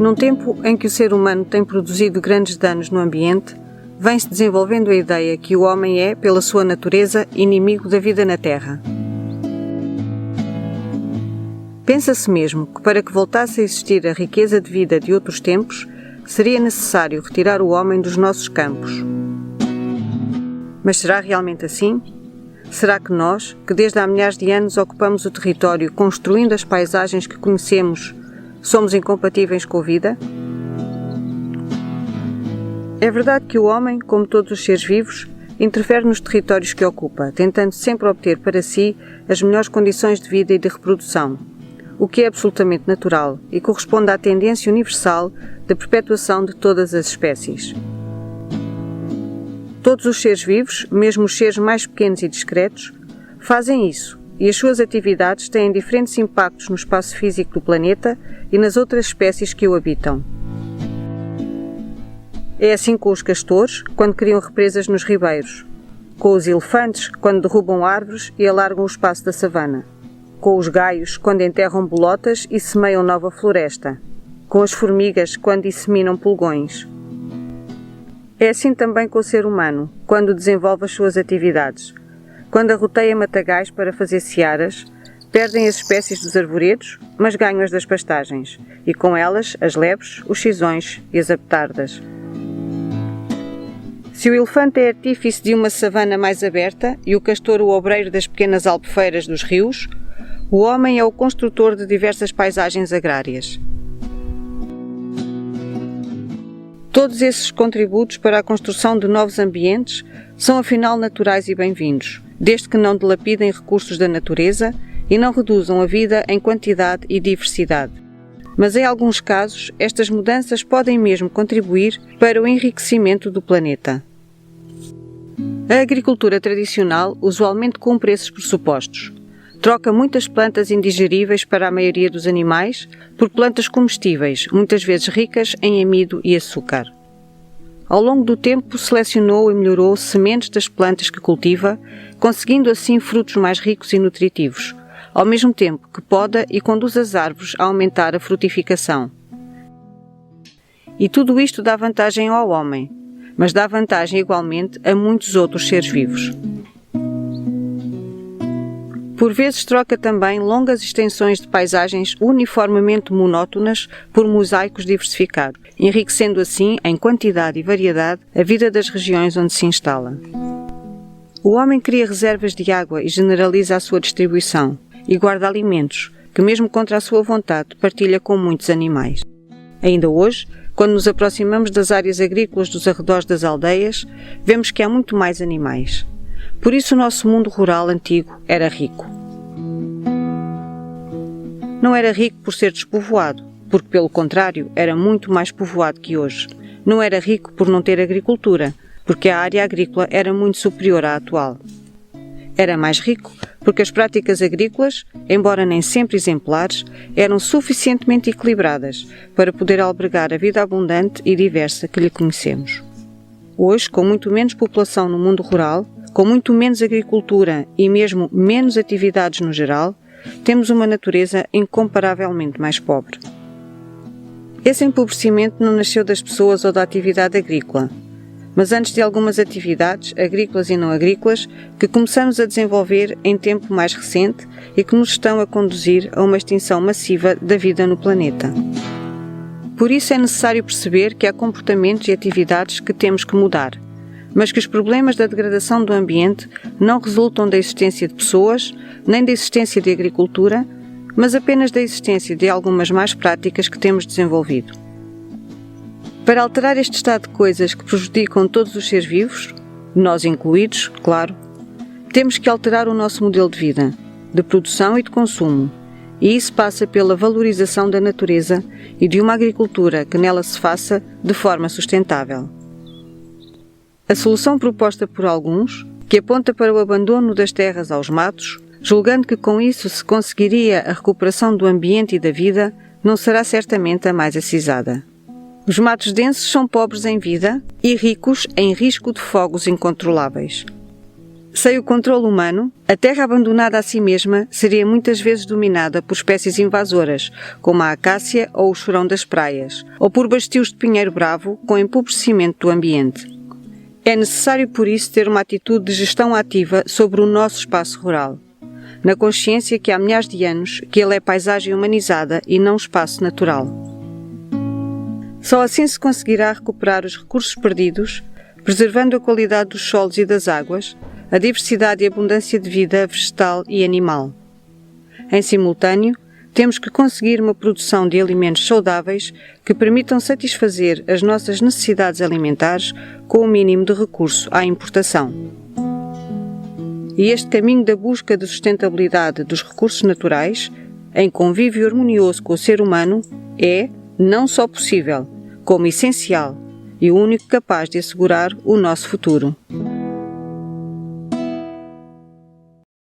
Num tempo em que o ser humano tem produzido grandes danos no ambiente, vem-se desenvolvendo a ideia que o homem é, pela sua natureza, inimigo da vida na Terra. Pensa-se mesmo que para que voltasse a existir a riqueza de vida de outros tempos, seria necessário retirar o homem dos nossos campos. Mas será realmente assim? Será que nós, que desde há milhares de anos ocupamos o território construindo as paisagens que conhecemos, somos incompatíveis com a vida? É verdade que o homem, como todos os seres vivos, interfere nos territórios que ocupa, tentando sempre obter para si as melhores condições de vida e de reprodução, o que é absolutamente natural e corresponde à tendência universal da perpetuação de todas as espécies. Todos os seres vivos, mesmo os seres mais pequenos e discretos, fazem isso, e as suas atividades têm diferentes impactos no espaço físico do planeta e nas outras espécies que o habitam. É assim com os castores, quando criam represas nos ribeiros, com os elefantes, quando derrubam árvores e alargam o espaço da savana, com os gaios, quando enterram bolotas e semeiam nova floresta, com as formigas, quando disseminam pulgões. É assim também com o ser humano, quando desenvolve as suas atividades. Quando arroteia matagais para fazer searas, perdem as espécies dos arvoredos, mas ganham as das pastagens, e com elas as lebres, os sisões e as apetardas. Se o elefante é artífice de uma savana mais aberta e o castor o obreiro das pequenas albufeiras dos rios, o homem é o construtor de diversas paisagens agrárias. Todos esses contributos para a construção de novos ambientes são afinal naturais e bem-vindos, desde que não dilapidem recursos da natureza e não reduzam a vida em quantidade e diversidade. Mas em alguns casos, estas mudanças podem mesmo contribuir para o enriquecimento do planeta. A agricultura tradicional usualmente cumpre esses pressupostos. Troca muitas plantas indigeríveis para a maioria dos animais por plantas comestíveis, muitas vezes ricas em amido e açúcar. Ao longo do tempo, selecionou e melhorou sementes das plantas que cultiva, conseguindo assim frutos mais ricos e nutritivos, ao mesmo tempo que poda e conduz as árvores a aumentar a frutificação. E tudo isto dá vantagem ao homem, mas dá vantagem igualmente a muitos outros seres vivos. Por vezes troca também longas extensões de paisagens uniformemente monótonas por mosaicos diversificados, enriquecendo assim, em quantidade e variedade, a vida das regiões onde se instala. O homem cria reservas de água e generaliza a sua distribuição, e guarda alimentos, que mesmo contra a sua vontade partilha com muitos animais. Ainda hoje, quando nos aproximamos das áreas agrícolas dos arredores das aldeias, vemos que há muito mais animais. Por isso o nosso mundo rural antigo era rico. Não era rico por ser despovoado, porque pelo contrário era muito mais povoado que hoje. Não era rico por não ter agricultura, porque a área agrícola era muito superior à atual. Era mais rico porque as práticas agrícolas, embora nem sempre exemplares, eram suficientemente equilibradas para poder albergar a vida abundante e diversa que lhe conhecemos. Hoje, com muito menos população no mundo rural, com muito menos agricultura e mesmo menos atividades no geral, temos uma natureza incomparavelmente mais pobre. Esse empobrecimento não nasceu das pessoas ou da atividade agrícola, mas antes de algumas atividades, agrícolas e não agrícolas, que começamos a desenvolver em tempo mais recente e que nos estão a conduzir a uma extinção massiva da vida no planeta. Por isso é necessário perceber que há comportamentos e atividades que temos que mudar, mas que os problemas da degradação do ambiente não resultam da existência de pessoas, nem da existência de agricultura, mas apenas da existência de algumas más práticas que temos desenvolvido. Para alterar este estado de coisas que prejudicam todos os seres vivos, nós incluídos, claro, temos que alterar o nosso modelo de vida, de produção e de consumo, e isso passa pela valorização da natureza e de uma agricultura que nela se faça de forma sustentável. A solução proposta por alguns, que aponta para o abandono das terras aos matos, julgando que com isso se conseguiria a recuperação do ambiente e da vida, não será certamente a mais acisada. Os matos densos são pobres em vida e ricos em risco de fogos incontroláveis. Sem o controle humano, a terra abandonada a si mesma seria muitas vezes dominada por espécies invasoras, como a acácia ou o chorão das praias, ou por bastios de pinheiro bravo com empobrecimento do ambiente. É necessário, por isso, ter uma atitude de gestão ativa sobre o nosso espaço rural, na consciência que há milhares de anos que ele é paisagem humanizada e não espaço natural. Só assim se conseguirá recuperar os recursos perdidos, preservando a qualidade dos solos e das águas, a diversidade e abundância de vida vegetal e animal. Em simultâneo, temos que conseguir uma produção de alimentos saudáveis que permitam satisfazer as nossas necessidades alimentares com o mínimo de recurso à importação. E este caminho da busca de sustentabilidade dos recursos naturais, em convívio harmonioso com o ser humano, é não só possível, como essencial e o único capaz de assegurar o nosso futuro.